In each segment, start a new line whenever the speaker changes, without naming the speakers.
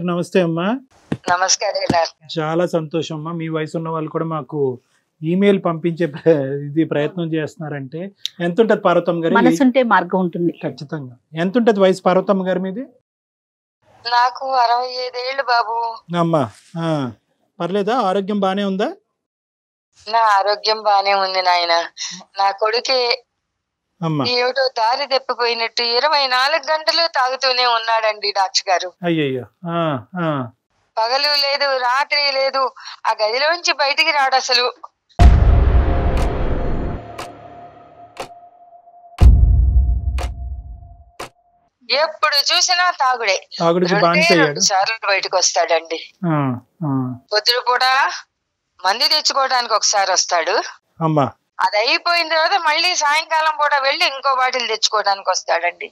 నమస్తే అమ్మా.
నమస్కారం.
చాలా సంతోషం అమ్మా. మీ వయసు ఉన్న వాళ్ళు కూడా మాకు ఈమెయిల్ పంపించే ప్రయత్నం చేస్తున్నారంటే ఎంత ఉంటది పార్వతమ్మ గారు?
మనసుంటే మార్గం ఉంటుంది.
ఖచ్చితంగా. ఎంత ఉంటది వయసు పార్వతమ్మ గారి మీది?
నాకు 65 ఏళ్ళు బాబు.
అమ్మా పర్లేదా? ఆరోగ్యం బానే ఉందా?
నా ఆరోగ్యం బానే ఉంది నాయన. నా కొడుకే ఏమిటో దారి తెప్పిపోయినట్టు 24 గంటలు తాగుతూనే ఉన్నాడండి డాక్టర్ గారు.
అయ్యయ్యో.
పగలు లేదు రాత్రి లేదు, ఆ గదిలోంచి బయటికి రాడు అసలు. ఎప్పుడు చూసినా తాగుడే. 2 సార్లు బయటకు వస్తాడండి. పొద్దున పూట మంది తెచ్చుకోవడానికి ఒకసారి వస్తాడు. అది అయిపోయిన తర్వాత మళ్ళీ సాయంకాలం పూట వెళ్ళి ఇంకో బాటిల్ తెచ్చుకోవడానికి వస్తాడండి.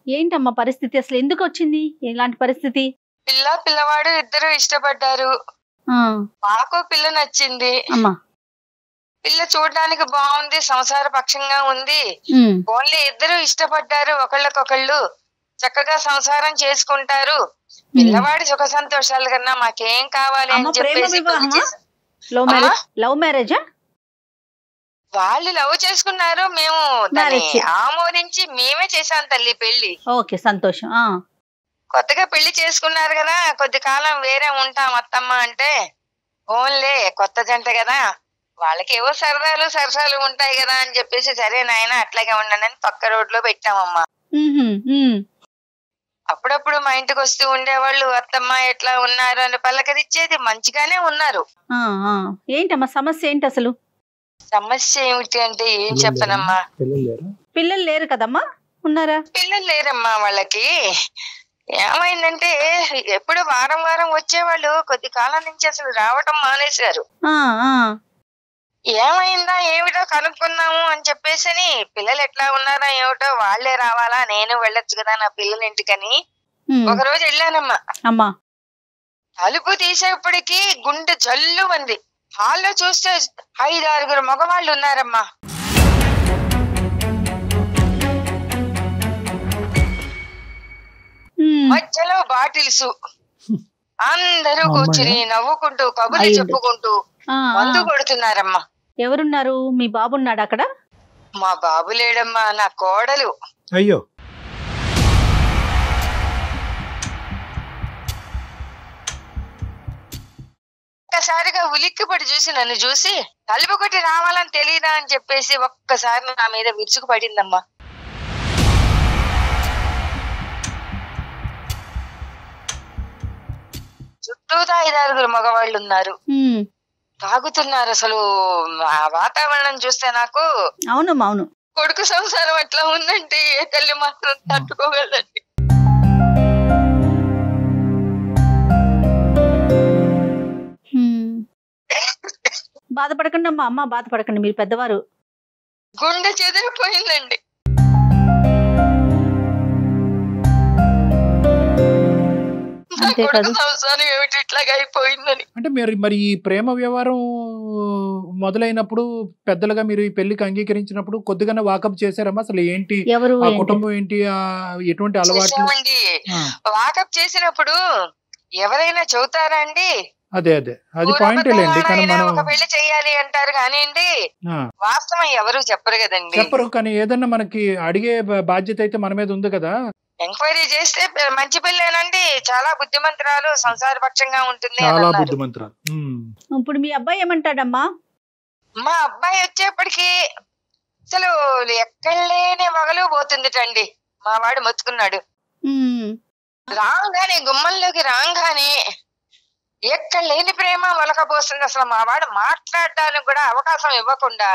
ఏంటమ్మా పరిస్థితి? అసలు ఎందుకు వచ్చింది ఇలాంటి పరిస్థితి?
పిల్లవాడు ఇద్దరు ఇష్టపడ్డారు. మాకు పిల్ల నచ్చింది. పిల్ల చూడడానికి బాగుంది, సంసార పక్షంగా ఉంది. ఓన్లీ ఇద్దరు ఇష్టపడ్డారు, ఒకళ్ళకొకళ్ళు చక్కగా సంసారం చేసుకుంటారు. పిల్లవాడి సుఖ సంతోషాల కన్నా మాకేం కావాలి అని చెప్పేసి
లవ్ మ్యారేజా?
వాళ్ళు లవ్ చేసుకున్నారు, మేము దాన్ని ఆమోదించి మేమే చేశాం తల్లి పెళ్లి.
ఓకే, సంతోషం.
కొత్తగా పెళ్లి చేసుకున్నారు కదా, కొద్ది కాలం వేరే ఉంటాం అత్తమ్మ అంటే, ఓన్లే కొత్త జంట కదా, వాళ్ళకి ఏవో సరసాలు ఉంటాయి కదా అని చెప్పేసి, సరే నాయన అట్లాగే ఉండండి పక్క రోడ్లో పెట్టామమ్మా. అప్పుడప్పుడు మా ఇంటికి వస్తూ ఉండేవాళ్ళు, అత్తమ్మ ఎట్లా ఉన్నారు అని పలకరిచ్చేది. మంచిగానే ఉన్నారు.
ఏంటమ్మా సమస్య ఏంటి అసలు?
సమస్య ఏమిటి అంటే ఏం చెప్పనమ్మా.
పిల్లలు లేరు కదమ్మా? ఉన్నారా?
పిల్లలు లేరమ్మా వాళ్ళకి. ఏమైందంటే ఎప్పుడు వారం వచ్చేవాళ్ళు, కొద్ది కాలం నుంచి అసలు రావటం మానేశారు. ఏమైందా ఏమిటో కనుక్కుందాము అని చెప్పేసి, పిల్లలు ఎట్లా ఉన్నారా ఏమిటో, వాళ్లే రావాలా, నేను వెళ్ళొచ్చు కదా నా పిల్లల ఇంటికని ఒకరోజు వెళ్ళానమ్మా. తలుపు తీసేప్పటికి గుండె జల్లు మంది. హాల్లో చూస్తే 5-6 మగవాళ్ళు ఉన్నారమ్మా. మధ్యలో బాటిల్స్, అందరూ కూర్చుని నవ్వుకుంటూ కబుర్లు చెప్పుకుంటూ మందు కొడుతున్నారమ్మా.
ఎవరున్నారు? మీ బాబు ఉన్నాడు అక్కడ?
మా బాబు లేడమ్మా, నా కోడలు.
అయ్యో.
ఒక్కసారిగా ఉలిక్కిపడి చూసి, నన్ను చూసి తలుపు కొట్టి రావాలని తెలీదా అని చెప్పేసి ఒక్కసారి నా మీద విరుచుకు పడిందమ్మా. చుట్టూతా 5-6 మగవాళ్ళు ఉన్నారు, తాగుతున్నారు. అసలు ఆ వాతావరణం చూస్తే నాకు
అవును
కొడుకు సంసారం అట్లా ఉందంటే ఏ తల్లి మాత్రం తట్టుకోగలదండి.
బాధపడకండి అమ్మ, బాధపడకండి, మీరు పెద్దవారు.
గుండె చెదిరిపోయిందండి.
అంటే మరి ఈ ప్రేమ వ్యవహారం మొదలైనప్పుడు పెద్దలుగా మీరు ఈ పెళ్లికి అంగీకరించినప్పుడు కొద్దిగానే వాకప్ చేశారమ్మా? అసలు ఏంటి ఆ కుటుంబం ఏంటి, ఎటువంటి అలవాట్లు?
వాకప్ చేసినప్పుడు ఎవరైనా చెబుతారా అండి?
అదే అది పాయింట్ లేండి. కానీ మనం
ఒక పెళ్లి చేయాలి అంటారు కానీ వాస్తవం ఎవరు చెప్పరు కదండి.
చెప్పరు, కానీ ఏదన్నా మనకి అడిగే బాధ్యత అయితే మన మీద ఉంది కదా.
ఎంక్వైరీ చేస్తే మంచి పిల్లేనండి, చాలా బుద్ధిమంతురాలు, సంసార పక్షంగా ఉంటుంది.
చాలా బుద్ధిమంతురాలు.
ఇప్పుడు మీ అబ్బాయి ఏమంటాడమ్మా?
మా అబ్బాయి వచ్చేప్పటికి అసలు ఎక్కడ లేని వగలు పోతుందిటండి. మా వాడు మొత్తుకున్నాడు. రాగానే గుమ్మంలోకి రాగానే ఎక్కడ లేని ప్రేమ ఒలకపోస్తుంది. అసలు మా వాడు మాట్లాడడానికి కూడా అవకాశం ఇవ్వకుండా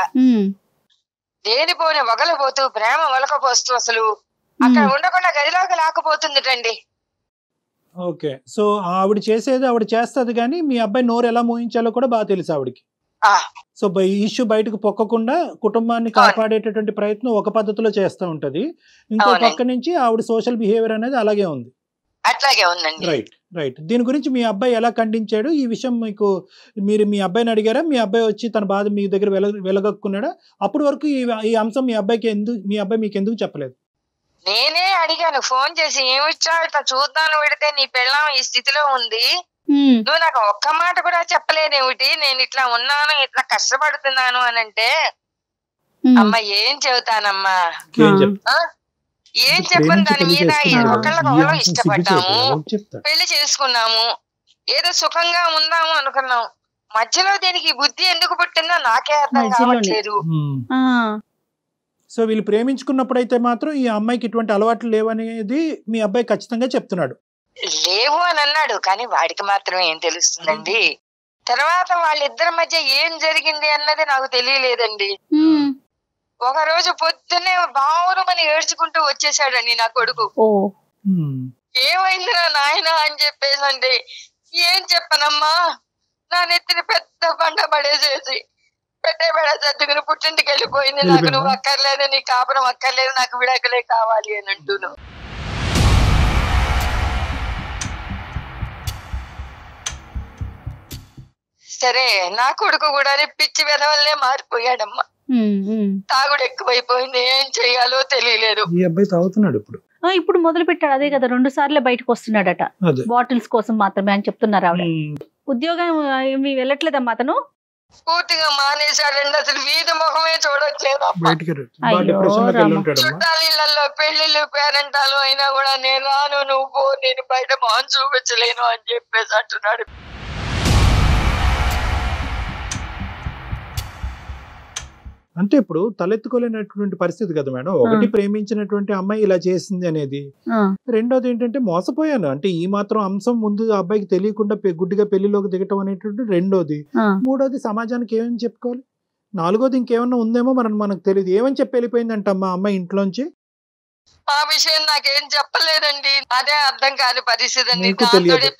దేనిపోని వగలపోతూ ప్రేమ ఒలకపోస్తూ అసలు అక్కడ ఉండకుండా గదిలోకి లాక్కుపోతుందిటండి.
ఓకే, సో ఆవిడ చేసేది ఆవిడ చేస్తది, కానీ మీ అబ్బాయి నోరు ఎలా మోయించాలో కూడా బాగా తెలుసు ఆవిడకి. సో ఇష్యూ బయటకు పొక్కకుండా కుటుంబాన్ని కాపాడేటటువంటి ప్రయత్నం ఒక పద్ధతిలో చేస్తూ ఉంటది, ఇంకో పక్క నుంచి ఆవిడ సోషల్ బిహేవియర్ అనేది అలాగే ఉంది.
అట్లాగే ఉందండి.
రైట్. దీని గురించి మీ అబ్బాయి ఎలా ఖండించాడు? ఈ విషయం మీరు మీ అబ్బాయిని అడిగారా? మీ అబ్బాయి వచ్చి తన బాధ మీ దగ్గర వెలగక్కున్నాడా? అప్పటి వరకు ఈ అంశం మీ అబ్బాయి మీకు ఎందుకు చెప్పలేదు?
నేనే అడిగాను ఫోన్ చేసి, ఏమిచ్చా ఇట్లా చూద్దాను పెడితే నీ పెళ్ళాం ఈ స్థితిలో ఉంది, నువ్వు నాకు ఒక్క మాట కూడా చెప్పలేదేమిటి, నేను ఇట్లా ఉన్నాను ఇట్లా కష్టపడుతున్నాను అని అంటే, అమ్మ ఏం చెబుతానమ్మా, ఏం చెప్పను దాని మీద. ఒకళ్ళకొకళ్ళు ఇష్టపడ్డాము, పెళ్లి చేసుకున్నాము, ఏదో సుఖంగా ఉందాము అనుకున్నాం, మధ్యలో దీనికి బుద్ధి ఎందుకు పుట్టిందో నాకే అర్థం కావట్లేదు.
సో వీళ్ళు ప్రేమించుకున్నప్పుడైతే మాత్రం ఈ అమ్మాయికి ఇటువంటి అలవాట్లు లేవనేది మీ అబ్బాయి ఖచ్చితంగా చెప్తున్నాడు.
లేవు అని అన్నాడు, కానీ వాడికి మాత్రం ఏం తెలుస్తుందండి. తర్వాత వాళ్ళిద్దరి మధ్య ఏం జరిగింది అన్నది నాకు తెలియలేదండి. ఒక రోజు పొద్దున్నే బావురమని ఏడ్చుకుంటూ వచ్చేసాడండి నా కొడుకు. ఏమైందిరా నాయన అని చెప్పేసి అంటే, ఏం చెప్పనమ్మా, నా నెత్తిని పెద్ద బండ పడేసేసి సర్దుకుని పుట్టింటికి వెళ్ళిపోయింది, నాకు నువ్వు అక్కర్లేదు, నీ కాపురం అక్కర్లేదు, నాకు విడాకులే కావాలి అని అంటును. సరే నా కొడుకు కూడా పిచ్చి వెదవల్లే మారిపోయాడమ్మా. తాగుడు ఎక్కువైపోయింది, ఏం చెయ్యాలో తెలియలేదు.
ఈ అబ్బాయి తాగుతున్నాడు ఇప్పుడు.
ఇప్పుడు మొదలు పెట్టాడు, అదే కదా 2 సార్లు బయటకు వస్తున్నాడట, బాటిల్స్ కోసం మాత్రమే అని చెప్తున్నారు ఆవిడ. ఉద్యోగం ఏమి వెళ్ళట్లేదమ్మా అతను?
పూర్తిగా మానేశాడండి, అసలు వీధి ముఖమే చూడట్లేదు. చుట్టాలిళ్లలో పెళ్లిళ్ళు పేరెంటాలు అయినా కూడా నేను రాను, నువ్వు నేను బయట మొహం చూపించలేను అని చెప్పేసి అంటున్నాడు.
అంటే ఇప్పుడు తలెత్తుకోలేనటువంటి పరిస్థితి కదా మేడం. ఒకటి ప్రేమించినటువంటి అమ్మాయి ఇలా చేసింది అనేది, రెండోది ఏంటంటే మోసపోయాను అంటే ఈ మాత్రం అంశం ముందు అబ్బాయికి తెలియకుండా గుడ్డిగా పెళ్లిలోకి దిగటం అనేటువంటి రెండోది. మూడోది సమాజానికి ఏమని చెప్పుకోవాలి, నాలుగోది ఇంకేమన్నా ఉందేమో మనకు తెలియదు. ఏమని చెప్పి వెళ్ళిపోయిందంట అమ్మా అమ్మాయి ఇంట్లోంచి?
ఆ విషయం నాకేం చెప్పలేదండి, అదే అర్థం కాని పరిస్థితి అండి.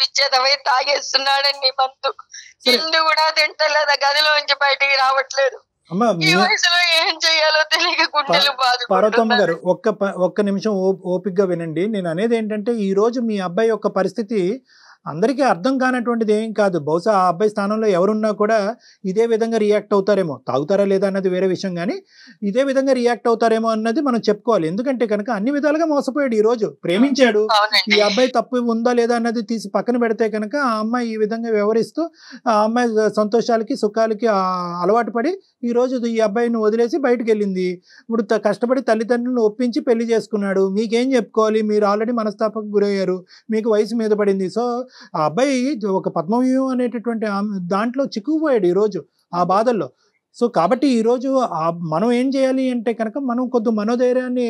పిచ్చేదవై తాగేస్తున్నాడండి, మంతు తిండి కూడా తింటలేదా, గదిలోంచి బయటికి రావట్లేదు.
పార్వతమ్మ గారు ఒక్క నిమిషం ఓపికగా వినండి. నేను అనేది ఏంటంటే ఈ రోజు మీ అబ్బాయి యొక్క పరిస్థితి అందరికీ అర్థం కానటువంటిది ఏం కాదు. బహుశా ఆ అబ్బాయి స్థానంలో ఎవరున్నా కూడా ఇదే విధంగా రియాక్ట్ అవుతారేమో. తాగుతారా లేదా అన్నది వేరే విషయం, కానీ ఇదే విధంగా రియాక్ట్ అవుతారేమో అన్నది మనం చెప్పుకోవాలి. ఎందుకంటే కనుక అన్ని విధాలుగా మోసపోయాడు. ఈ రోజు ప్రేమించాడు, ఈ అబ్బాయి తప్పు ఉందా లేదా అన్నది తీసి పక్కన పెడితే కనుక ఆ అమ్మాయి ఈ విధంగా వ్యవహరిస్తూ ఆ అమ్మాయి సంతోషాలకి సుఖాలకి అలవాటు పడి ఈ రోజు ఈ అబ్బాయిని వదిలేసి బయటకు వెళ్ళింది. ఇప్పుడు కష్టపడి తల్లిదండ్రులను ఒప్పించి పెళ్లి చేసుకున్నాడు. మీకేం చెప్పుకోవాలి, మీరు ఆల్రెడీ మనస్తాపకు గురయ్యారు, మీకు వయసు మీద పడింది. సో ఆ అబ్బాయి ఒక పద్మవ్యూహం అనేటటువంటి దాంట్లో చిక్కుకుపోయాడు ఈరోజు ఆ బాధల్లో. సో కాబట్టి ఈరోజు మనం ఏం చేయాలి అంటే కనుక మనం కొద్ది మనోధైర్యాన్ని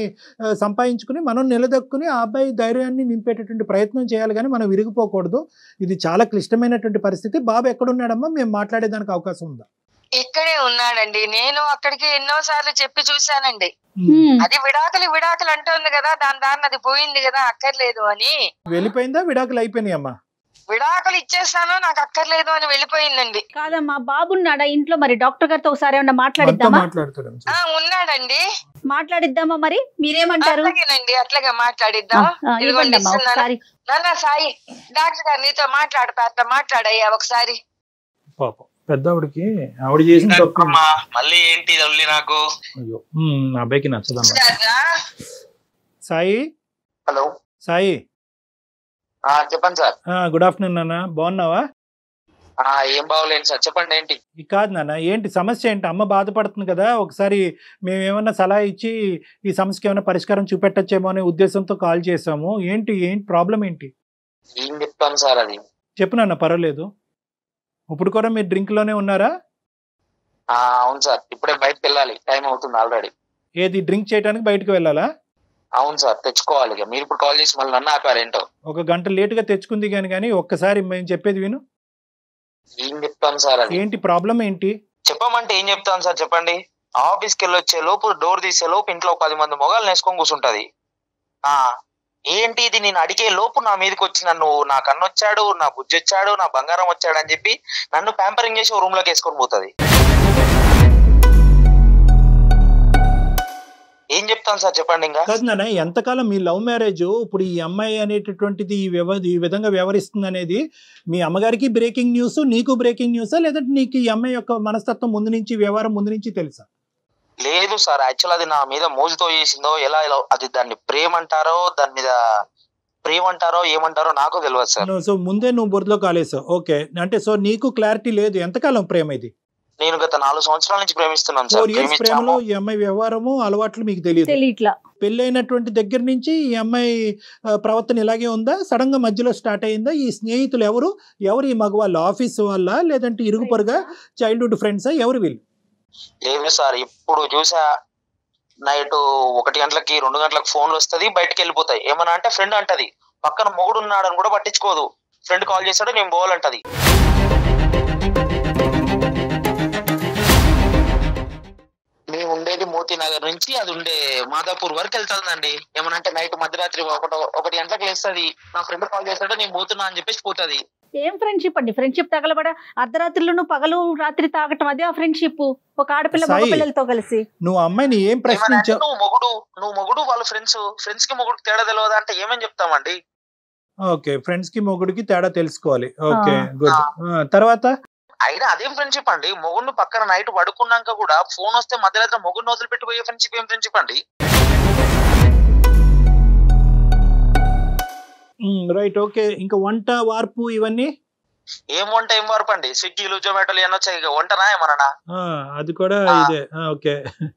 సంపాదించుకుని మనం నిలదొక్కుని ఆ అబ్బాయి ధైర్యాన్ని నింపేటటువంటి ప్రయత్నం చేయాలి, కానీ మనం విరిగిపోకూడదు. ఇది చాలా క్లిష్టమైనటువంటి పరిస్థితి. బాబు ఎక్కడున్నాడమ్మా, మేము మాట్లాడేదానికి అవకాశం ఉందా?
ఇక్కడే ఉన్నాడండి, నేను అక్కడికి ఎన్నో సార్లు చెప్పి చూశానండి. అది విడాకులు అంటుంది కదా, దాని అది పోయింది కదా, అక్కర్లేదు అని.
వెళ్ళిపోయిందా, విడాకులు అయిపోయినాయి అమ్మా?
విడాకులు ఇచ్చేస్తాను, నాకు అక్కర్లేదు అని వెళ్ళిపోయిందండి.
కాదమ్మా, బాబున్నాడా ఇంట్లో? మరి డాక్టర్ గారితో ఒకసారి ఏమన్నా మాట్లాడిద్దామా?
ఉన్నాడండి,
మాట్లాడిద్దామా? మరి మీరేమంటారు?
అట్లాగే మాట్లాడిద్దాం. నాన్న సాయి, డాక్టర్ గారు నీతో మాట్లాడతా, మాట్లాడయ్యా ఒకసారి.
పాపం పెద్దవాడికి ఆవిడ చేసిన తప్పు
మళ్ళీ ఏంటి నాకు
అబ్బాయికి నచ్చదమ్మా. సాయి,
హలో
సాయి,
చెప్పండి సార్.
గుడ్ ఆఫ్టర్నూన్ నాన్న, బాగున్నావా?
ఏం బాగోలేదు సార్, చెప్పండి ఏంటి?
కాదు నాన్న, ఏంటి సమస్య ఏంటి? అమ్మ బాధపడుతుంది కదా, ఒకసారి మేము ఏమన్నా సలహా ఇచ్చి ఈ సమస్యకి ఏమైనా పరిష్కారం చూపెట్టచ్చేమో అనే ఉద్దేశంతో కాల్ చేసాము. ఏంటి ప్రాబ్లం ఏంటి?
ఏం చెప్తాను సార్, అది
చెప్పు నాన్న, పర్వాలేదు. ఇప్పుడు కూడా మీరు డ్రింక్ లోనే ఉన్నారా?
అవును సార్, ఇప్పుడే బయటకు వెళ్ళాలి, టైం అవుతుంది ఆల్రెడీ.
ఏది, డ్రింక్ చేయడానికి బయటకు వెళ్ళాలా?
అవును సార్, తెచ్చుకోవాలి. మీరు ఇప్పుడు కాల్ చేసి మళ్ళీ నన్ను ఆపారేంటో.
ఒక గంట లేటుగా తెచ్చుకుంది కానీ ఒక్కసారి మేము చెప్పేది విను.
ఏం చెప్తాను సార్, అది
ఏంటి ప్రాబ్లం ఏంటి?
చెప్పమంటే ఏం చెప్తాను సార్, చెప్పండి. ఆఫీస్కి వెళ్ళి వచ్చే లోపు, డోర్ తీసే లోపు ఇంట్లో 10 మంది మొగాలు నేసుకొని కూర్చుంటది. ఏంటి ఇది, నేను అడిగే లోపు నా మీదకి వచ్చి నన్ను, నా కన్ను వచ్చాడు, నా బుజ్జి వచ్చాడు, నా బంగారం వచ్చాడు అని చెప్పి నన్ను ప్యాంపరింగ్ చేసి రూమ్ లోకి వేసుకొని పోతుంది. ఏం చెప్తాను సార్, చెప్పండి. ఇంకా
కాదు నాన్న, ఎంతకాలం మీ లవ్ మ్యారేజ్, ఇప్పుడు ఈ అమ్మాయి అనేటటువంటిది ఈ విధంగా వ్యవహరిస్తుంది అనేది మీ అమ్మగారికి బ్రేకింగ్ న్యూస్, నీకు బ్రేకింగ్ న్యూసా, లేదంటే నీకు ఈ అమ్మాయి యొక్క మనస్తత్వం ముందు నుంచి, వ్యవహారం ముందు నుంచి తెలుసా?
లేదు సార్, యాక్చువల్ అది నా మీద మోజుతో చేసిందో ఎలా అది దాన్ని ప్రేమ అంటారో దాని మీద ప్రేమ అంటారో ఏమంటారో నాకు తెలియదు సార్.
సో ముందే నువ్వు బురదలో కాలేసావు. ఓకే, అంటే సో నీకు క్లారిటీ లేదు ఎంతకాలం ప్రేమ ఇది?
నేను గత 4 సంవత్సరాల నుంచి ప్రేమిస్తున్నాను సార్.
4 years ప్రేమలో ఈ అమ్మాయి వ్యవహారము అలవాట్లు మీకు తెలియదు. పెళ్ళైనటువంటి దగ్గర నుంచి ఈ అమ్మాయి ప్రవర్తన ఇలాగే ఉందా? సడన్ గా మధ్యలో స్టార్ట్ అయిందా? ఈ స్నేహితులు ఎవరు ఈ మగవాళ్ళు? ఆఫీస్ వాళ్ళ, లేదంటే ఇరుగు పొరుగా, చైల్డ్హుడ్ ఫ్రెండ్సా, ఎవరు వీళ్ళు?
లేదు సార్, ఇప్పుడు చూసా నైట్ 1 గంటలకి 2 గంటలకు ఫోన్లు వస్తుంది, బయటకు వెళ్ళిపోతాయి. ఏమన్నా అంటే ఫ్రెండ్ అంటది, పక్కన మొగుడు ఉన్నాడని కూడా పట్టించుకోదు. ఫ్రెండ్ కాల్ చేస్తాడు, నేను పోవాలంటది. మేము ఉండేది మోతీ నగర్ నుంచి అది ఉండే మాదాపూర్ వరకు వెళ్తుందండి. ఏమనంటే నైట్ మధ్యరాత్రి 1 గంటలకు లేస్తుంది, నా ఫ్రెండ్ కాల్ చేస్తాడు, నేను పోతున్నా అని చెప్పేసి పోతుంది.
ఏం ఫ్రెండ్షిప్ అండి? ఫ్రెండ్షిప్ తగలబడ అర్ధరాత్రిలో పగలు రాత్రి తాగటం, అదే ఆ ఫ్రెండ్షిప్? ఒక ఆడపిల్ల మగ పిల్లలతో కలిసి
నువ్వు అమ్మాయిని ఏం ప్రశ్నించావు?
నువ్వు మొగుడు వాళ్ళు ఫ్రెండ్స్ కి మొగుడు తేడా తెలియదా అంటే ఏమని చెప్తామండి?
ఓకే, ఫ్రెండ్స్ కి మొగుడికి తేడా తెలుసుకోవాలి. Okay, good. తర్వాత
అయినా అదేం ఫ్రెండ్షిప్ అండి? మొగుడిని పక్కన నైట్ పడుకున్నాక కూడా ఫోన్ వస్తే మధ్యరాత్రి మొగుడిని వదిలిపెట్టిపోయే ఫ్రెండ్షిప్ ఏం ఫ్రెండ్షిప్ అండి?
Right, okay. ఇంకా వంట వార్పు ఇవన్నీ
ఏం వంట ఏం వార్పు అండి? స్విగ్గీలు జొమాటోలు ఏమన్నా వచ్చాయి, వంటనా ఏమన్నా?
అది కూడా ఇదే. ఓకే,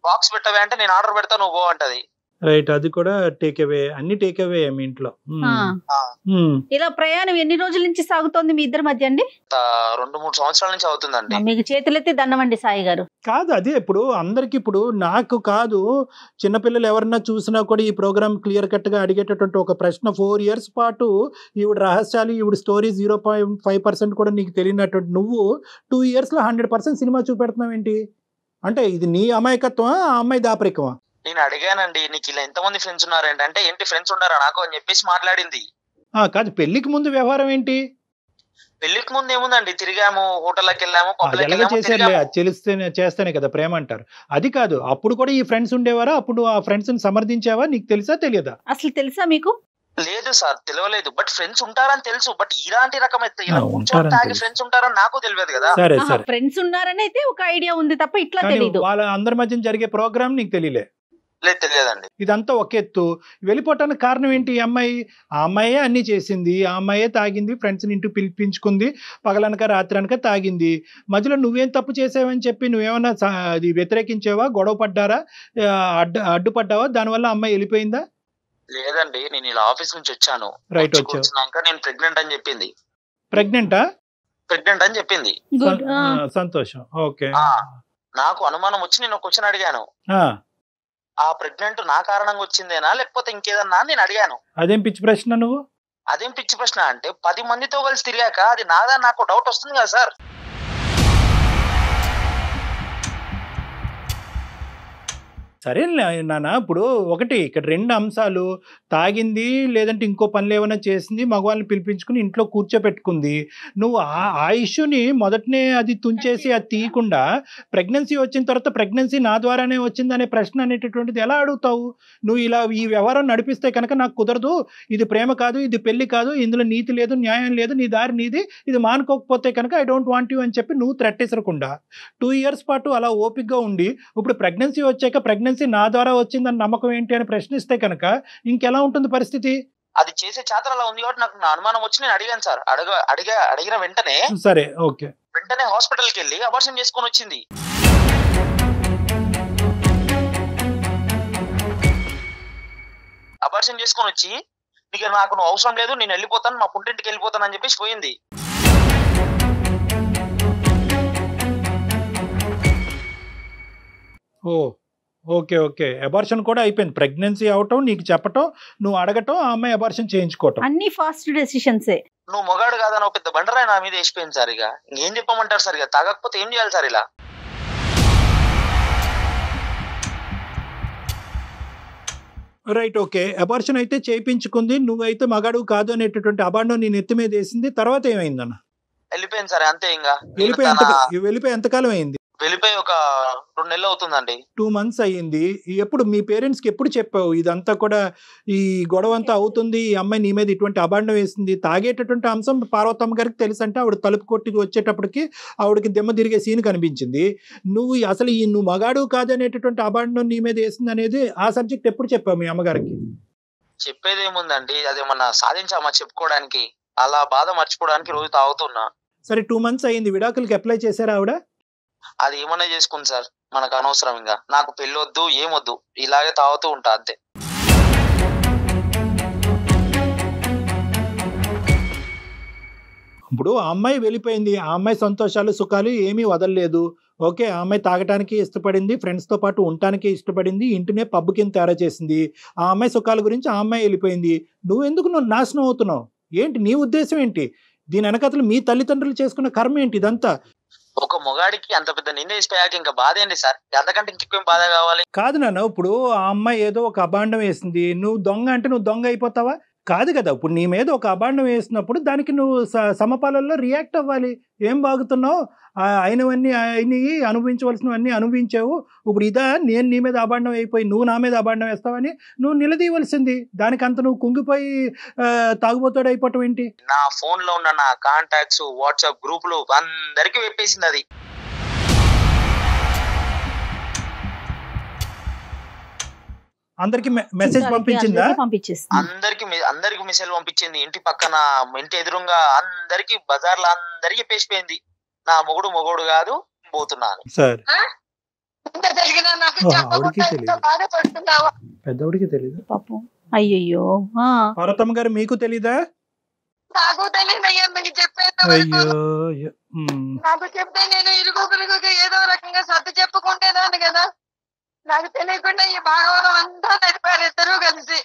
బాక్స్ పెట్టవే అంటే నేను ఆర్డర్ పెడతా, నువ్వు పో అంటది.
రైట్, అది కూడా టేక్ అవే. అన్ని టేక్ అవే మీ ఇంట్లో.
ఇలా ప్రయాణం ఎన్ని రోజుల నుంచి సాగుతోంది మీ ఇద్దరి మధ్య అండి?
2-3 సంవత్సరాల నుంచి అవుతుందండి.
మీకు చేతులెత్తి దండమండి సాయి గారు.
కాదు, అదే ఇప్పుడు అందరికి, ఇప్పుడు నాకు కాదు, చిన్నపిల్లలు ఎవరన్నా చూసినా కూడా ఈ ప్రోగ్రామ్ క్లియర్ కట్ గా అడిగేటటువంటి ఒక ప్రశ్న. 4 years పాటు ఈవిడ రహస్యాలు, ఈవిడ స్టోరీ 0.5% కూడా నీకు తెలియనటువంటి నువ్వు 2 years లో 100% సినిమా చూపెడుతున్నావు ఏంటి? అంటే ఇది నీ అమాయకత్వమా, ఆ అమ్మాయి దాపరికమా?
నేను అడిగానండి, నీకు ఇలా ఎంతమంది ఫ్రెండ్స్ ఉన్నారండి అంటే, ఏంటి ఫ్రెండ్స్ ఉన్నారా నాకు అని చెప్పేసి మాట్లాడింది.
కాదు, పెళ్లికి ముందు వ్యవహారం ఏంటి?
పెళ్లికి ముందు ఏముందండి, తిరిగాము, హోటల్కి వెళ్ళాము,
చేస్తేనే కదా ప్రేమ అంటారు. అది కాదు, అప్పుడు కూడా ఈ ఫ్రెండ్స్ ఉండేవారా? అప్పుడు ఆ ఫ్రెండ్స్ ని సమర్థించావా? నీకు తెలుసా తెలియదా?
అసలు తెలుసా మీకు?
లేదు సార్, తెలియలేదు. బట్ ఫ్రెండ్స్ ఉంటారని తెలుసు. బట్ ఇలాంటి రకమైతే ఫ్రెండ్స్ ఉంటారని నాకు తెలియదు కదా.
ఫ్రెండ్స్ ఉన్నారని అయితే ఒక ఐడియా ఉంది తప్ప ఇట్లా తెలియదు.
వాళ్ళ అందరి మధ్య జరిగే ప్రోగ్రామ్ నీకు తెలియలే?
తెలియదండి.
ఇదంతా ఒక ఎత్తు. వెళ్ళిపోవటానికి కారణం ఏంటి? ఈ అమ్మాయి, ఆ అమ్మాయే అన్ని చేసింది, ఆ అమ్మాయే తాగింది, ఫ్రెండ్స్ ఇంటికి పిలిపించుకుంది, పగలనక రాత్రనక తాగింది. మధ్యలో నువ్వేం తప్పు చేసావని చెప్పి నువ్వేమన్నా అది వ్యతిరేకించావా? గొడవ పడ్డారా? అడ్డుపడ్డావా? దానివల్ల అమ్మాయి వెళ్ళిపోయిందా?
లేదండి, నేను ఇలా ఆఫీస్ నుంచి వచ్చాను.
రైట్, వచ్చాక
నేను ప్రెగ్నెంట్ అని చెప్పింది.
ప్రెగ్నెంట్ అని
చెప్పింది.
సంతోషం. ఓకే,
నాకు అనుమానం వచ్చి నేను ఒక క్వశ్చన్ అడిగాను, ఆ ప్రెగ్నెంట్ నా కారణంగా వచ్చిందేనా లేకపోతే ఇంకేదన్నా నేను అడిగాను.
అదేం పిచ్చి ప్రశ్న నువ్వు?
అదేం పిచ్చి ప్రశ్న అంటే, 10 మందితో కలిసి తిరిగాక అది నాదా నాకు డౌట్ వస్తుంది కదా సార్.
సరే నాన్న, ఇప్పుడు ఒకటి ఇక్కడ 2 అంశాలు. తాగింది, లేదంటే ఇంకో పనులు ఏమైనా చేసింది, మగవాళ్ళని పిలిపించుకుని ఇంట్లో కూర్చోపెట్టుకుంది. నువ్వు ఆ ఇష్యూని మొదటనే అది తుంచేసి అది తీయకుండా ప్రెగ్నెన్సీ వచ్చిన తర్వాత ప్రెగ్నెన్సీ నా ద్వారానే వచ్చిందనే ప్రశ్న అనేటటువంటిది ఎలా అడుగుతావు? నువ్వు ఇలా ఈ వ్యవహారం నడిపిస్తే కనుక నాకు కుదరదు, ఇది ప్రేమ కాదు, ఇది పెళ్లి కాదు, ఇందులో నీతి లేదు, న్యాయం లేదు, నీ దారి నీది, ఇది మానుకోకపోతే కనుక ఐ డోంట్ వాంట్ యూ అని చెప్పి నువ్వు త్రెట్టేసరకుండా 2 years పాటు అలా ఓపికగా ఉండి, ఇప్పుడు ప్రెగ్నెన్సీ వచ్చాక ప్రెగ్నెన్సీ నా ద్వారా వచ్చిందని నమ్మకం ఏంటి అని ప్రశ్నిస్తే కనుక ఇంకెలా ఉంటుంది పరిస్థితి?
అది చేసే చాతర అలా ఉంది కాబట్టి నాకు నా అనుమానం వచ్చి నేను అడిగాను సార్. అడిగిన వెంటనే,
సరే ఓకే,
వెంటనే హాస్పిటల్కి వెళ్ళి అబార్షన్ చేసుకొని వచ్చింది. అబార్షన్ చేసుకొని వచ్చి, నాకు నువ్వు అవసరం లేదు, నేను వెళ్ళిపోతాను, మా పుట్టింటికి వెళ్ళిపోతాను అని చెప్పేసి పోయింది.
ఓకే, అబార్షన్ కూడా అయిపోయింది. ప్రెగ్నెన్సీ అవటం, నీకు చెప్పటం, నువ్వు అడగటం, ఆ అమ్మాయి అబార్షన్ చేయించుకోవటం,
అన్ని ఫాస్ట్ డెసిషన్సే.
నువ్వు మొగాడు కాదని ఒక పెద్ద బండరాయి నా మీద వేసిపోయింది సార్. ఇక ఏం చెప్పమంటారు సార్? ఇక తాగకపోతే ఏం చేయాలి సార్? ఇలా
రైట్, ఓకే. అబార్షన్ అయితే చేయించుకుంది, నువ్వైతే మగాడు కాదు అనేటటువంటి అబాండం నీ నెత్తి మీద వేసింది. తర్వాత ఏమైందన్న?
వెళ్ళిపోయింది సార్, అంతే. ఇంకా
వెళ్ళిపోయి ఎంతకాలం అయింది?
వెళ్ళిపోయి ఒక 2 నెలలు అవుతుందండి.
2 months అయ్యింది. ఎప్పుడు మీ పేరెంట్స్ కి ఎప్పుడు చెప్పావు ఇదంతా కూడా, ఈ గొడవ అంతా అవుతుంది, ఈ అమ్మాయి నీ మీద ఇటువంటి అబాండం వేసింది? తాగేటటువంటి అంశం పార్వతమ్మ గారికి తెలుసు అంటే ఆవిడ తలుపు కొట్టి వచ్చేటప్పటికి ఆవిడకి దిమ్మ తిరిగే సీన్ కనిపించింది. నువ్వు అసలు నువ్వు మగాడు కాదనేటటువంటి అబాండం నీ మీద వేసింది అనేది ఆ సబ్జెక్ట్ ఎప్పుడు చెప్పావు మీ అమ్మగారికి?
చెప్పేది ఏముందండి, అదేమన్నా సాధించామా చెప్పుకోవడానికి? అలా బాధ మర్చిపోవడానికి రోజు తాగుతున్నా.
సరే 2 months అయ్యింది, విడాకులకి అప్లై చేశారా ఆవిడ?
అది ఏమన్నా చేసుకుంది సార్, మనకు అనవసరం. ఇంకా నాకు పెళ్లి వద్దు, ఏమొద్దు, ఇలాగే తాగుతూ ఉంటా అంతే.
ఇప్పుడు ఆ అమ్మాయి వెళ్ళిపోయింది, ఆ అమ్మాయి సంతోషాలు సుఖాలు ఏమీ వదలలేదు. ఓకే, ఆ అమ్మాయి తాగటానికి ఇష్టపడింది, ఫ్రెండ్స్తో పాటు ఉండటానికి ఇష్టపడింది, ఇంటినే పబ్బు కింద తయారు చేసింది. ఆ అమ్మాయి సుఖాల గురించి ఆ అమ్మాయి వెళ్ళిపోయింది. నువ్వు నాశనం అవుతున్నావు? ఏంటి నీ ఉద్దేశం ఏంటి? దీని వెనకతలు మీ తల్లిదండ్రులు చేసుకున్న కర్మ ఏంటి ఇదంతా?
ఒక మొగాడికి అంత పెద్ద నింద వేసిపోయాక ఇంకా బాధ ఏంటి సార్? అంతకంటే ఇంకెక్కువ బాధ కావాలి?
కాదు నాన్న, ఇప్పుడు ఆ అమ్మాయి ఏదో ఒక అబాండం వేసింది, నువ్వు దొంగ అంటే నువ్వు దొంగ అయిపోతావా? కాదు కదా. ఇప్పుడు నీ మీద ఒక అబాండం వేసినప్పుడు దానికి నువ్వు సమపాలల్లో రియాక్ట్ అవ్వాలి. ఏం బాగుతున్నావు, అయినవన్నీ అయినవి, అనుభవించవలసినవన్నీ అనుభవించావు, ఇప్పుడు ఇదా నేను నీ మీద అబాండం అయిపోయి నువ్వు నా మీద అబాండం వేస్తావని నువ్వు నిలదీయవలసింది. దానికంత నువ్వు కుంగిపోయి తాగుబోతాడు అయిపోవటం ఏంటి?
నా ఫోన్ లో ఉన్న నా కాంటాక్ట్స్, వాట్సాప్ గ్రూపులు అందరికి వెప్పేసింది అది.
అందరికి మెసేజ్ పంపించిందా?
అందరికి మెసేజ్ పంపించింది. ఇంటి పక్కన, ఇంటి ఎదురుగా అందరికి, బజార్లో అందరికి పేసిపోయింది, నా మొగుడు కాదు, పోతున్నా అని.
సార్ పెద్దవాడికి తెలియదు
పాపం. అయ్యయ్యో,
పార్వతమ్మ గారు మీకు తెలీదా?
నాకు తెలియదయ్యా, మీకు చెప్పేది.
అయ్యో,
నాకు చెప్తే నేను ఇరుగురికి ఏదో రకంగా సర్ది చెప్పుకుంటేదాన్ని కదా. నాకు తెలియకుండా ఈ భాగవతం అంతా నడిపారు ఇద్దరు కలిసి,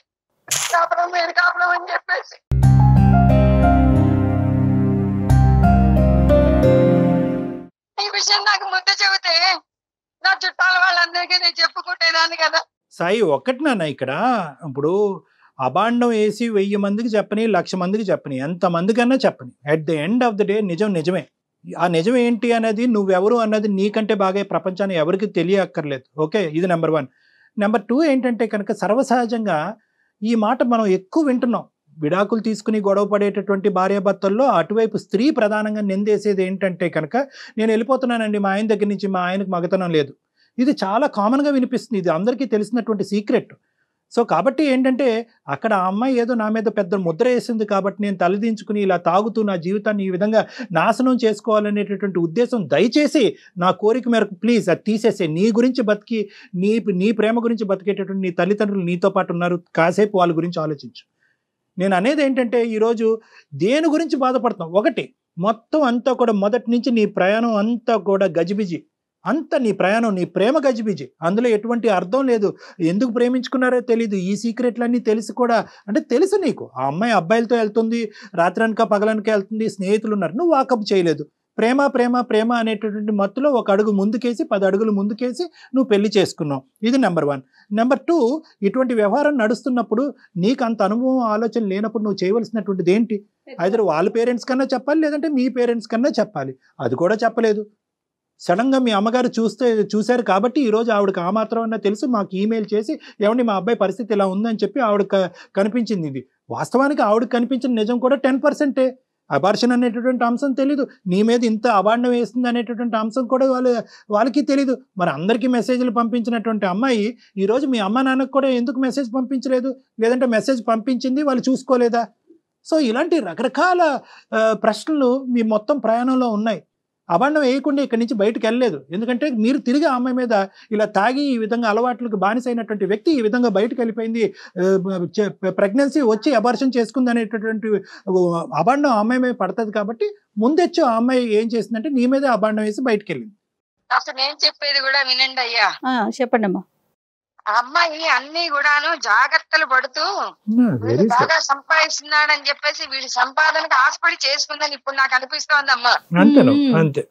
కాపురం మీరు కాపురం అని చెప్పేసి. ఈ విషయం నాకు ముందు చెబితే నా చుట్టాల వాళ్ళందరికీ నేను చెప్పుకుంటేదాన్ని కదా.
సాయి ఒక్కటి నాన్న, ఇక్కడ ఇప్పుడు అబాండం వేసి 1000 మందికి చెప్పని, 1,00,000 మందికి చెప్పని, ఎంతమందికన్నా చెప్పని, at the end of the day నిజమే. ఆ నిజం ఏంటి అనేది, నువ్వెవరు అన్నది నీకంటే బాగా ప్రపంచాన్ని ఎవరికి తెలియక్కర్లేదు. ఓకే, ఇది నెంబర్ 1. నెంబర్ 2 ఏంటంటే కనుక, సర్వసహజంగా ఈ మాట మనం ఎక్కువ వింటున్నాం. విడాకులు తీసుకుని గొడవ పడేటటువంటి భార్యాభర్తల్లో అటువైపు స్త్రీ ప్రధానంగా నిందేసేది ఏంటంటే కనుక, నేను వెళ్ళిపోతున్నానండి మా ఆయన దగ్గర నుంచి, మా ఆయనకు మగతనం లేదు. ఇది చాలా కామన్గా వినిపిస్తుంది, ఇది అందరికీ తెలిసినటువంటి సీక్రెట్. సో కాబట్టి ఏంటంటే, అక్కడ ఆ అమ్మాయి ఏదో నా మీద పెద్ద ముద్ర వేసింది కాబట్టి నేను తలదించుకుని ఇలా తాగుతూ నా జీవితాన్ని ఈ విధంగా నాశనం చేసుకోవాలనేటటువంటి ఉద్దేశం, దయచేసి నా కోరిక మేరకు ప్లీజ్ అది తీసేసే. నీ గురించి బతికి, నీ ప్రేమ గురించి బతికేటటువంటి నీ తల్లిదండ్రులు నీతో పాటు ఉన్నారు, కాసేపు వాళ్ళ గురించి ఆలోచించు. నేను అనేది ఏంటంటే, ఈరోజు దేని గురించి బాధపడతాం? ఒకటి, మొత్తం అంతా కూడా మొదటి నుంచి నీ ప్రయాణం అంతా కూడా గజిబిజి, అంత నీ ప్రయాణం, నీ ప్రేమ గజిబిజి, అందులో ఎటువంటి అర్థం లేదు. ఎందుకు ప్రేమించుకున్నారో తెలీదు, ఈ సీక్రెట్లన్నీ తెలిసి కూడా, అంటే తెలుసు నీకు ఆ అమ్మాయి అబ్బాయిలతో వెళ్తుంది, రాత్రనక పగలనక వెళ్తుంది, స్నేహితులు ఉన్నారు, నువ్వు వాకప్ చేయలేదు. ప్రేమ ప్రేమ ప్రేమ అనేటటువంటి మత్తులో ఒక అడుగు ముందుకేసి 10 అడుగులు ముందుకేసి నువ్వు పెళ్లి చేసుకున్నావు. ఇది నెంబర్ 1. నెంబర్ 2, ఇటువంటి వ్యవహారం నడుస్తున్నప్పుడు నీకు అంత అనుభవం ఆలోచన లేనప్పుడు నువ్వు చేయవలసినటువంటిది ఏంటి? ఐదర్ వాళ్ళ పేరెంట్స్ కన్నా చెప్పాలి, లేదంటే మీ పేరెంట్స్ కన్నా చెప్పాలి. అది కూడా చెప్పలేదు. సడన్గా మీ అమ్మగారు చూశారు కాబట్టి ఈరోజు ఆవిడకి ఆ మాత్రం అన్నా తెలుసు, మాకు ఈమెయిల్ చేసి ఏమండి మా అబ్బాయి పరిస్థితి ఇలా ఉందని చెప్పి ఆవిడ కనిపించింది. ఇది వాస్తవానికి ఆవిడకి కనిపించిన నిజం కూడా 10%. అబార్షన్ అనేటటువంటి అంశం తెలీదు, నీ మీద ఇంత అబాండం వేస్తుంది అనేటటువంటి అంశం కూడా వాళ్ళకి తెలీదు. మరి అందరికీ మెసేజ్లు పంపించినటువంటి అమ్మాయి ఈరోజు మీ అమ్మ నాన్నకు కూడా ఎందుకు మెసేజ్ పంపించలేదు? లేదంటే మెసేజ్ పంపించింది వాళ్ళు చూసుకోలేదా? సో ఇలాంటి రకరకాల ప్రశ్నలు మీ మొత్తం ప్రయాణంలో ఉన్నాయి. అబాండం వేయకుండా ఇక్కడి నుంచి బయటకు వెళ్ళలేదు. ఎందుకంటే మీరు తిరిగి ఆ అమ్మాయి మీద ఇలా తాగి ఈ విధంగా అలవాట్లకు బానిసైనటువంటి వ్యక్తి ఈ విధంగా బయటకు వెళ్ళిపోయింది, ప్రెగ్నెన్సీ వచ్చి అబార్షన్ చేసుకుంది అనేటటువంటి అబాండం ఆ అమ్మాయి మీద పడుతుంది. కాబట్టి ముందెచ్చు ఆ అమ్మాయి ఏం చేసిందంటే నీ మీదే అబాండం వేసి బయటకు వెళ్ళింది.
అసలు నేను చెప్పేది కూడా వినండి అయ్యా.
చెప్పండి అమ్మా.
అమ్మాయి అన్ని కూడాను జాగ్రత్తలు పడుతూ బాగా సంపాదిస్తున్నాడని చెప్పేసి వీడి సంపాదనకు ఆశపడి చేసుకుందని ఇప్పుడు నాకు అనిపిస్తోందమ్మా. ఎందుకంటే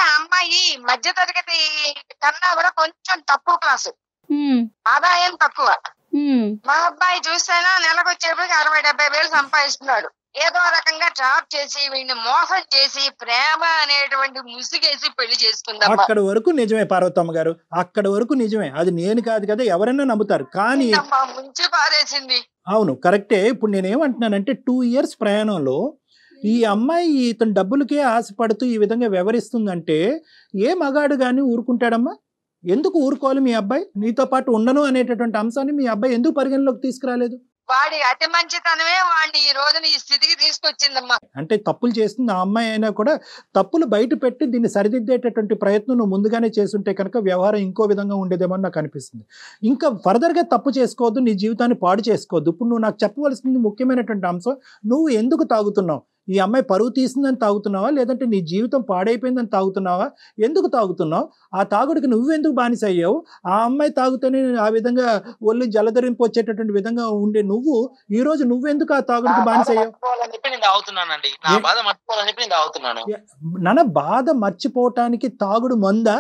ఆ అమ్మాయి మధ్య తరగతి కన్నా కూడా కొంచెం తక్కువ క్లాసు, ఆదాయం తక్కువ. మా అబ్బాయి చూస్తేనా నెలకు వచ్చేప్పటికి 60-70 వేలు సంపాదిస్తున్నాడు. ఏదో రకంగా ట్రాప్ చేసి వీడిని మోసం చేసి ప్రేమ అనేటువంటి ముసుగేసి పెళ్లి చేసుకుందాం.
అక్కడ వరకు నిజమే పార్వతమ్మ గారు, అక్కడ వరకు నిజమే. అది నేను కాదు కదా, ఎవరైనా నమ్ముతారు. కానీ
ముంచి పారేసింది.
అవును కరెక్టే. ఇప్పుడు నేనేమంటున్నానంటే 2 years ప్రయాణంలో ఈ అమ్మాయి ఇతను డబ్బులకే ఆశపడుతూ ఈ విధంగా వ్యవహరిస్తుందంటే ఏ మగాడు కానీ ఊరుకుంటాడమ్మా? ఎందుకు ఊరుకోవాలి? మీ అబ్బాయి నీతో పాటు ఉండను అనేటటువంటి అంశాన్ని మీ అబ్బాయి ఎందుకు పరిగణలోకి తీసుకురాలేదు?
వాడి అతి మంచితనమే వాడిని ఈ రోజున ఈ స్థితికి తీసుకొచ్చిందమ్మా.
అంటే తప్పులు చేస్తుంది ఆ అమ్మాయి అయినా కూడా తప్పులు బయట పెట్టి దీన్ని సరిదిద్దేటటువంటి ప్రయత్నం నువ్వు ముందుగానే చేస్తుంటే కనుక వ్యవహారం ఇంకో విధంగా ఉండేదేమో నాకు అనిపిస్తుంది. ఇంకా ఫర్దర్గా తప్పు చేసుకోవద్దు, నీ జీవితాన్ని పాడు చేసుకోవద్దు. ఇప్పుడు నువ్వు నాకు చెప్పవలసింది ముఖ్యమైనటువంటి అంశం, నువ్వు ఎందుకు తాగుతున్నావు? ఈ అమ్మాయి పరువు తీసిందని తాగుతున్నావా, లేదంటే నీ జీవితం పాడైపోయిందని తాగుతున్నావా? ఎందుకు తాగుతున్నావు? ఆ తాగుడికి నువ్వెందుకు బానిస అయ్యావు? ఆ అమ్మాయి తాగుతూనే ఆ విధంగా ఒళ్ళు జలధరింపు వచ్చేటటువంటి విధంగా ఉండే నువ్వు ఈ రోజు నువ్వెందుకు ఆ తాగుడికి బానిస అయ్యావు? నాన్న, బాధ మర్చిపోవటానికి తాగుడు మందా?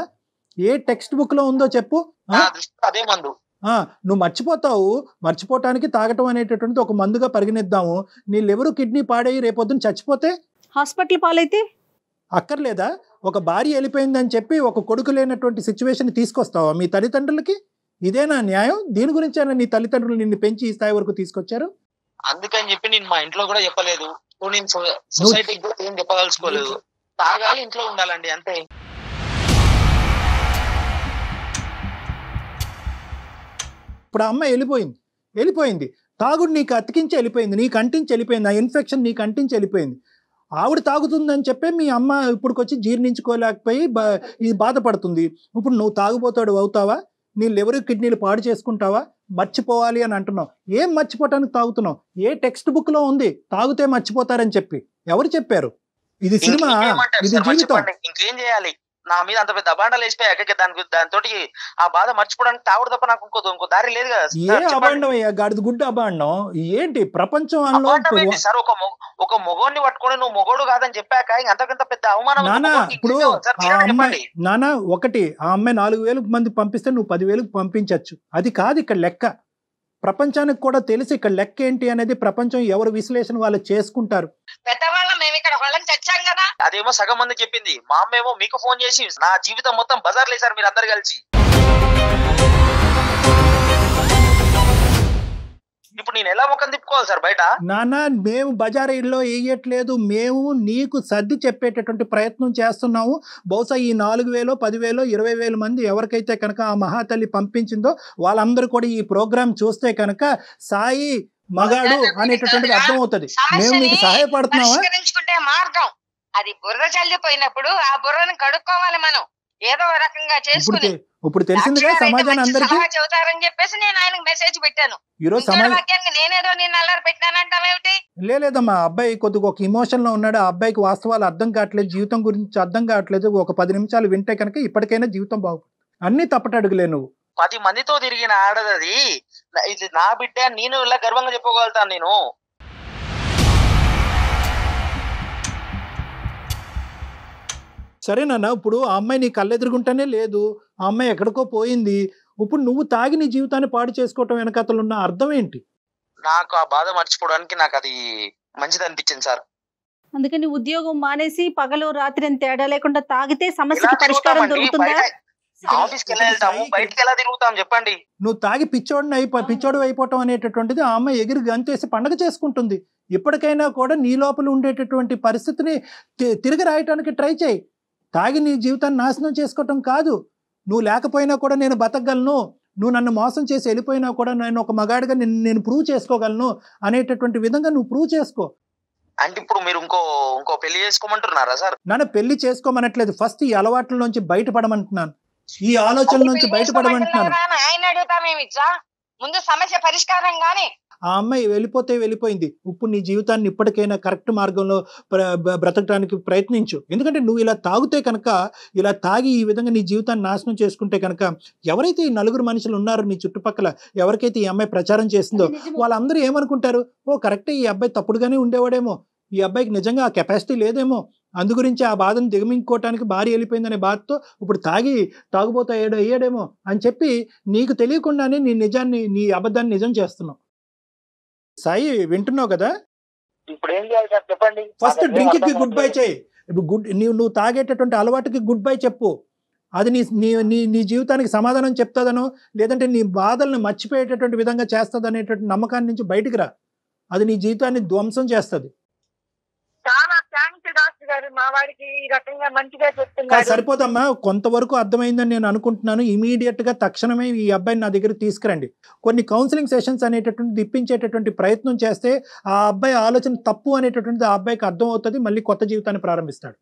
ఏ టెక్స్ట్ బుక్ లో ఉందో చెప్పు.
అదే మందు.
నువ్వు మర్చిపోవటానికి తాగటం అనేటటువంటిది ఒక మందుగా పరిగణిద్దాము. నీ లివరు కిడ్నీ పాడై రేపొద్దున చచ్చిపోతే
హాస్పిటల్ పాలైతే
అక్కర్లేదా? ఒక భార్య వెళ్ళిపోయిందని చెప్పి ఒక కొడుకు లేనటువంటి సిచ్యువేషన్ తీసుకొస్తావా మీ తల్లిదండ్రులకి? ఇదేనా న్యాయం? దీని గురించేనా నీ తల్లిదండ్రులు నిన్ను పెంచి ఈ స్థాయి వరకు తీసుకొచ్చారు?
అందుకని చెప్పి నేను మా ఇంట్లో కూడా చెప్పలేదు, నేను సొసైటీకి కూడా ఏం చెప్పదలుచుకోలేదు. తాగాలి, ఇంట్లో ఉండాలండి, అంతే.
ఇప్పుడు ఆ అమ్మాయి వెళ్ళిపోయింది. తాగుడు నీకు అతికించి వెళ్ళిపోయింది, నీకు అంటించి వెళ్ళిపోయింది. ఆ ఇన్ఫెక్షన్ నీకు అంటించి వెళ్ళిపోయింది. ఆవిడ తాగుతుందని చెప్పి మీ అమ్మ ఇప్పుడుకొచ్చి జీర్ణించుకోలేకపోయి ఇది బాధపడుతుంది. ఇప్పుడు నువ్వు తాగుబోతాడు అవుతావా? నీ లివర్ కిడ్నీలు పాడు చేసుకుంటావా? మర్చిపోవాలి అని అంటున్నావు. ఏం మర్చిపోవటానికి తాగుతున్నావు? ఏ టెక్స్ట్ బుక్ లో ఉంది తాగితే మర్చిపోతారని చెప్పి? ఎవరు చెప్పారు? ఇది సినిమా, ఇది జీవితం.
ఇంకేం చేయాలి? నా మీద అంత పెద్ద అబాండాలు వేసిపోయాక దాంతో ఆ బాధ మర్చిపోవడానికి తాగుడు తప్ప నాకు ఇంకో దారి లేదు కదా.
ఏ అబాండం అయ్యా? గాడిద గుడ్డ అబాండం ఏంటి? ప్రపంచంలో
సార్ ఒక మొగోడిని పట్టుకొని నువ్వు మొగోడు కాదని చెప్పాక అంతకంత పెద్ద అవమానం.
ఇప్పుడు నానా ఒకటి, ఆ అమ్మాయి 4,000 మంది పంపిస్తే నువ్వు 10,000 పంపించచ్చు. అది కాదు ఇక్కడ లెక్క. ప్రపంచానికి కూడా తెలిసి ఇక్కడ లెక్క ఏంటి అనేది ప్రపంచం ఎవరు విశ్లేషణ వాళ్ళు చేసుకుంటారు.
అదేమో సగం మంది చెప్పింది, మా అమ్మ ఏమో మీకు ఫోన్ చేసి నా జీవితం మొత్తం బజార్ లేసారు మీరు అందరు కలిసి. ఇప్పుడు నేను ఎలా ముఖం తిప్పుకోవాలి సార్ బయట?
నాన్న, మేము బజారీల్లో వేయట్లేదు, మేము నీకు సర్ది చెప్పేటటువంటి ప్రయత్నం చేస్తున్నాము. బహుశా ఈ 4,000, 10,000, 20,000 మంది ఎవరికైతే కనుక ఆ మహాతల్లి పంపించిందో వాళ్ళందరూ కూడా ఈ ప్రోగ్రాం చూస్తే కనుక సాయి మగాడు అనేటటువంటిది అర్థం అవుతుంది. మేము నీకు సహాయపడుతున్నావా?
మార్గం అది బుర్ర చల్లిపోయినప్పుడు ఆ బుర్రను కడుక్కోవాలి మనం ఏదో రకంగా చేసుకుని.
ఇప్పుడు తెలిసిందిగా సమాజాన్ని అందరికీ
చెబుతారని చెప్పేసి నేను ఆయనకు మెసేజ్ పెట్టాను.
ఈరోజు
నేనేదో నేను అల్లరి పెట్టానంటావేమిటి?
లేదమ్మా, అబ్బాయి కొద్దిగా ఒక ఇమోషన్ లో ఉన్నాడు. ఆ అబ్బాయికి వాస్తవాలు అర్థం కావట్లేదు, జీవితం గురించి అర్థం కావట్లేదు. ఒక 10 నిమిషాలు వింటే కనుక ఇప్పటికైనా జీవితం బాగుంటుంది. అన్ని తప్పటడుగులే. నువ్వు
10 మందితో తిరిగిన ఆడదది, ఇది నా బిడ్డ, నేను ఇలా గర్వంగా చెప్పుకోగలుగుతాను నేను.
సరేనా? ఇప్పుడు ఆ అమ్మాయి నీ కళ్ళెదురుగుంటానే లేదు, ఆ అమ్మాయి ఎక్కడికో పోయింది. ఇప్పుడు నువ్వు తాగి నీ జీవితాన్ని పాడు చేసుకోవటం వెనకతలు ఉన్న అర్థం ఏంటి?
నాకు ఆ బాధ మర్చిపోవడానికి నాకు అది మంచిది అనిపించింది సార్.
అందుకని ఉద్యోగం మానేసి పగలు రాత్రి అని తేడా లేకుండా తాగితే సమస్యకి పరిష్కారం దొరుకుతుందా?
ఆఫీస్కి ఎలా వెళ్తాము, బయటకి ఎలా తిరుగుతాం చెప్పండి?
నువ్వు తాగి పిచ్చోడు అయిపోవటం అనేటటువంటిది ఆ అమ్మాయి ఎగిరి గంతేసి పండగ చేసుకుంటుంది. ఇప్పటికైనా కూడా నీ లోపల ఉండేటటువంటి పరిస్థితిని తిరిగి రాయటానికి ట్రై చేయి. తాగి నీ జీవితాన్ని నాశనం చేసుకోవటం కాదు. నువ్వు లేకపోయినా కూడా నేను బతకగలను, నువ్వు నన్ను మోసం చేసి వెళ్ళిపోయినా కూడా నేను ఒక మగాడిగా నేను ప్రూవ్ చేసుకోగలను అనేటటువంటి విధంగా నువ్వు ప్రూవ్ చేసుకో.
అంటే ఇప్పుడు మీరు ఇంకో పెళ్లి చేసుకోమంటున్నారా సార్?
నన్ను పెళ్లి చేసుకోమనట్లేదు, ఫస్ట్ ఈ అలవాట్ల నుంచి బయటపడమంటున్నాను, ఈ ఆలోచన నుంచి బయటపడమంటున్నాను.
ఆయన అడుగుతామేమిచ్చా ముందు సమస్య పరిష్కారం గాని.
ఆ అమ్మాయి వెళ్ళిపోయింది. ఇప్పుడు నీ జీవితాన్ని ఇప్పటికైనా కరెక్ట్ మార్గంలో బ్రతకడానికి ప్రయత్నించు. ఎందుకంటే నువ్వు ఇలా తాగితే కనుక, ఇలా తాగి ఈ విధంగా నీ జీవితాన్ని నాశనం చేసుకుంటే కనుక ఎవరైతే ఈ 4 మనుషులు ఉన్నారో నీ చుట్టుపక్కల, ఎవరికైతే ఈ అమ్మాయి ప్రచారం చేసిందో వాళ్ళందరూ ఏమనుకుంటారు? ఓ కరెక్టే, ఈ అబ్బాయి తప్పుడుగానే ఉండేవాడేమో, ఈ అబ్బాయికి నిజంగా ఆ కెపాసిటీ లేదేమో, అందుగురించి ఆ బాధను దిగమించుకోవటానికి భార్య వెళ్ళిపోయిందనే బాధతో ఇప్పుడు తాగుబోతా అయ్యాడేమో అని చెప్పి నీకు తెలియకుండానే నీ అబద్ధాన్ని నిజం చేస్తున్నావు. సాయి, వింటున్నావు కదా?
ఇప్పుడు ఏం చేయాలి సార్ చెప్పండి.
ఫస్ట్ డ్రింక్ కి గుడ్ బై చేయి. ఇప్పుడు నువ్వు తాగేటటువంటి అలవాటుకి గుడ్ బై చెప్పు. అది నీ నీ నీ నీ జీవితానికి సమాధానం చెప్తుందనో లేదంటే నీ బాధలను మర్చిపోయేటటువంటి విధంగా చేస్తుంది అనేటువంటి నమ్మకాన్ని నుంచి బయటికి రా. అది నీ జీవితాన్ని ధ్వంసం చేస్తుంది.
చాలా థాంక్స్ డాక్టర్ గారు, మా వాడికి ఈ రకంగా మంచిగా చెప్తున్నారు.
సరిపోదమ్మా, కొంతవరకు అర్థమైందని నేను అనుకుంటున్నాను. ఇమీడియట్ గా తక్షణమే ఈ అబ్బాయిని నా దగ్గర తీసుకురండి. కొన్ని కౌన్సిలింగ్ సెషన్స్ అనేటటువంటి ఇప్పించేటటువంటి ప్రయత్నం చేస్తే ఆ అబ్బాయి ఆలోచన తప్పు అనేటటువంటిది ఆ అబ్బాయికి అర్థం అవుతుంది. మళ్ళీ కొత్త జీవితాన్ని ప్రారంభిస్తాడు.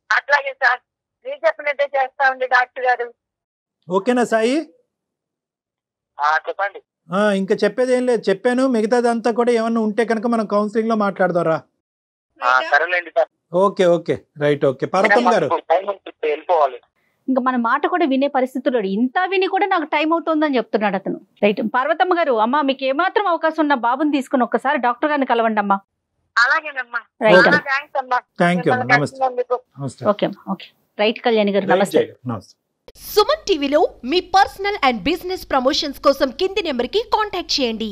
అట్లాగే సార్, మీరు చెప్పినట్టే చేస్తా ఉంది డాక్టర్ గారు.
ఓకేనా సాయి?
చెప్పండి.
ఇంకా చెప్పేది ఏం లేదు, చెప్పాను. మిగతాదంతా కూడా ఏమన్నా ఉంటే కనుక మనం కౌన్సిలింగ్ లో మాట్లాడదారా?
సరేలేండి sir.
Okay okay right. Okay Parvathamma garu,
వెళ్ళిపోవాలి.
ఇంకా మన మాట కూడా వినే పరిస్థితుల్లో ఇంత విని కూడా నాకు టైం అవుతుందని చెప్తున్నాడు అతను. రైట్. పార్వతమ్మ గారు, అమ్మా మీకు ఏమాత్రం అవకాశం ఉన్న బాబుని తీసుకుని ఒక్కసారి డాక్టర్ గారిని కలవండి అమ్మా.
అలాగేనమ్మా.
రైట్.
Thank you. నమస్తే.
ఓకే అమ్మా. Okay right. కళ్యాణి గారు నమస్తే.
సుమన్ టీవీలో మీ పర్సనల్ అండ్ బిజినెస్ ప్రమోషన్స్ కోసం కింది నెంబర్కి కాంటాక్ట్ చేయండి.